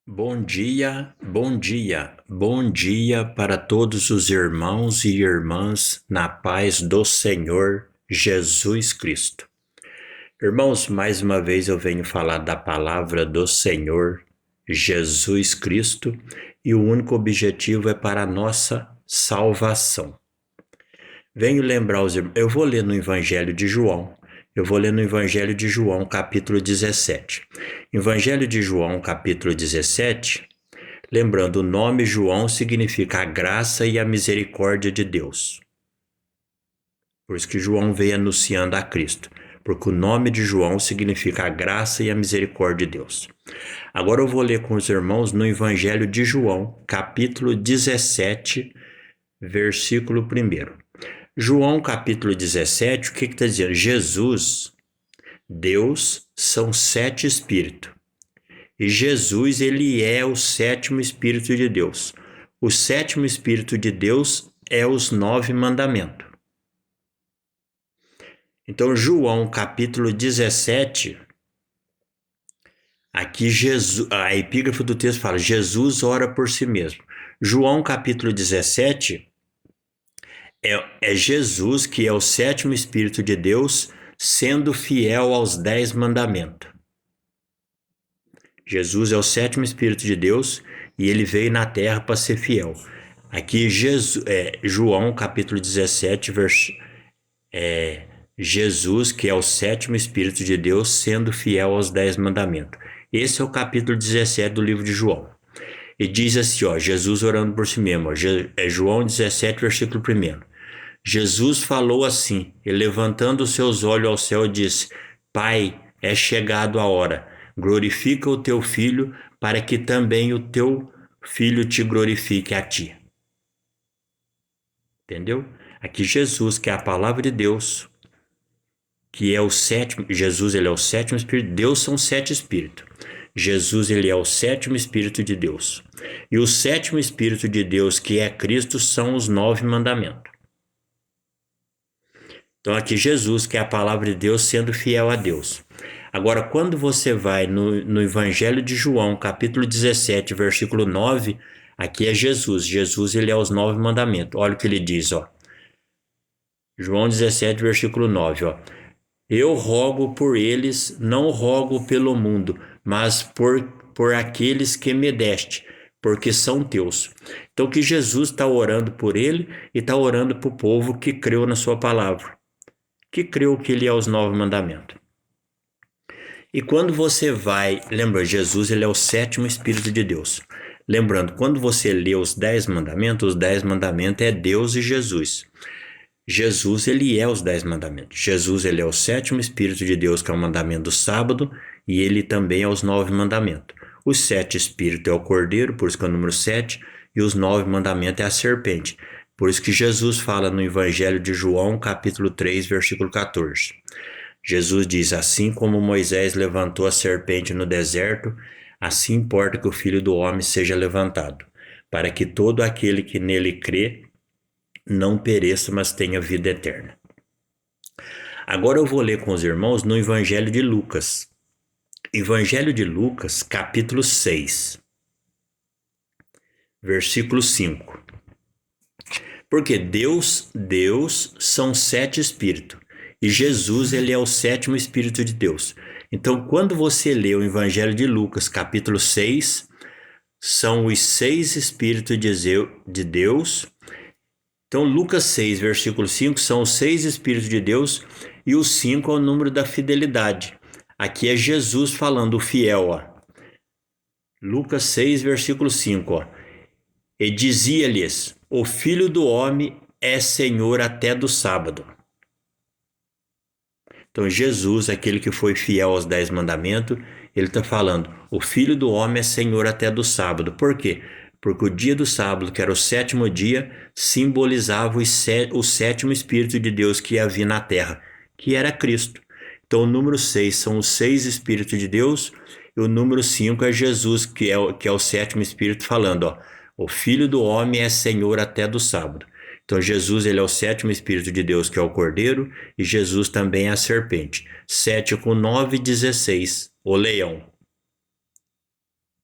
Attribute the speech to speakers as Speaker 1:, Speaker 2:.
Speaker 1: Bom dia, bom dia, bom dia para todos os irmãos e irmãs na paz do Senhor Jesus Cristo. Irmãos, mais uma vez eu venho falar da palavra do Senhor Jesus Cristo e o único objetivo é para a nossa salvação. Venho lembrar os irmãos, eu vou ler no Evangelho de João. Eu vou ler no Evangelho de João, capítulo 17. Evangelho de João, capítulo 17, lembrando, o nome João significa a graça e a misericórdia de Deus. Por isso que João veio anunciando a Cristo, porque o nome de João significa a graça e a misericórdia de Deus. Agora eu vou ler com os irmãos no Evangelho de João, capítulo 17, versículo 1. João capítulo 17, o que está dizendo? Jesus, Deus, são 7 espíritos. E Jesus, ele é o 7º espírito de Deus. O 7º espírito de Deus é os 9 mandamentos. Então, João capítulo 17, aqui Jesus, a epígrafe do texto fala, Jesus ora por si mesmo. João capítulo 17 é Jesus, que é o 7º Espírito de Deus, sendo fiel aos 10 mandamentos. Jesus é o 7º Espírito de Deus e ele veio na terra para ser fiel. Aqui João capítulo 17, Jesus, que é o 7º Espírito de Deus, sendo fiel aos 10 mandamentos. Esse é o capítulo 17 do livro de João. E diz assim, Jesus orando por si mesmo, João 17, versículo 1. Jesus falou assim, e levantando os seus olhos ao céu, disse: Pai, é chegado a hora, glorifica o teu filho, para que também o teu filho te glorifique a ti. Entendeu? Aqui Jesus, que é a palavra de Deus, que é o 7º, Jesus ele é o 7º Espírito, Deus são 7 Espíritos. Jesus ele é o 7º Espírito de Deus. E o 7º Espírito de Deus, que é Cristo, são os 9 mandamentos. Então aqui Jesus, que é a palavra de Deus, sendo fiel a Deus. Agora, quando você vai no Evangelho de João, capítulo 17, versículo 9, aqui é Jesus. Jesus, ele é os 9 mandamentos. Olha o que ele diz, João 17, versículo 9, Eu rogo por eles, não rogo pelo mundo, mas por aqueles que me deste, porque são teus. Então que Jesus está orando por ele e está orando para o povo que creu na sua palavra, que creu que ele é os 9 mandamentos. E quando você vai, lembra, Jesus ele é o 7º Espírito de Deus. Lembrando, quando você lê os 10 mandamentos é Deus e Jesus. Jesus ele é os 10 mandamentos. Jesus ele é o 7º Espírito de Deus, que é o mandamento do sábado, e ele também é os 9 mandamentos. Os 7 Espíritos é o cordeiro, por isso que é o número 7, e os 9 mandamentos é a serpente. Por isso que Jesus fala no Evangelho de João, capítulo 3, versículo 14. Jesus diz, assim como Moisés levantou a serpente no deserto, assim importa que o Filho do Homem seja levantado, para que todo aquele que nele crê não pereça, mas tenha vida eterna. Agora eu vou ler com os irmãos no Evangelho de Lucas. Evangelho de Lucas, capítulo 6, versículo 5. Porque Deus são 7 espíritos e Jesus ele é o 7º Espírito de Deus. Então, quando você lê o Evangelho de Lucas, capítulo 6, são os 6 Espíritos de Deus. Então, Lucas 6, versículo 5, são os 6 Espíritos de Deus e o 5 é o número da fidelidade. Aqui é Jesus falando, o fiel. Lucas 6, versículo 5. E dizia-lhes, o Filho do Homem é Senhor até do sábado. Então, Jesus, aquele que foi fiel aos 10 mandamentos, ele está falando, o Filho do Homem é Senhor até do sábado. Por quê? Porque o dia do sábado, que era o 7º dia, simbolizava o 7º Espírito de Deus que ia vir na terra, que era Cristo. Então o número 6 são os 6 Espíritos de Deus, e o número 5 é Jesus, que é o 7º Espírito falando, o Filho do Homem é Senhor até do sábado. Então Jesus ele é o 7º Espírito de Deus, que é o cordeiro, e Jesus também é a serpente. 7 com 9, 16, o leão.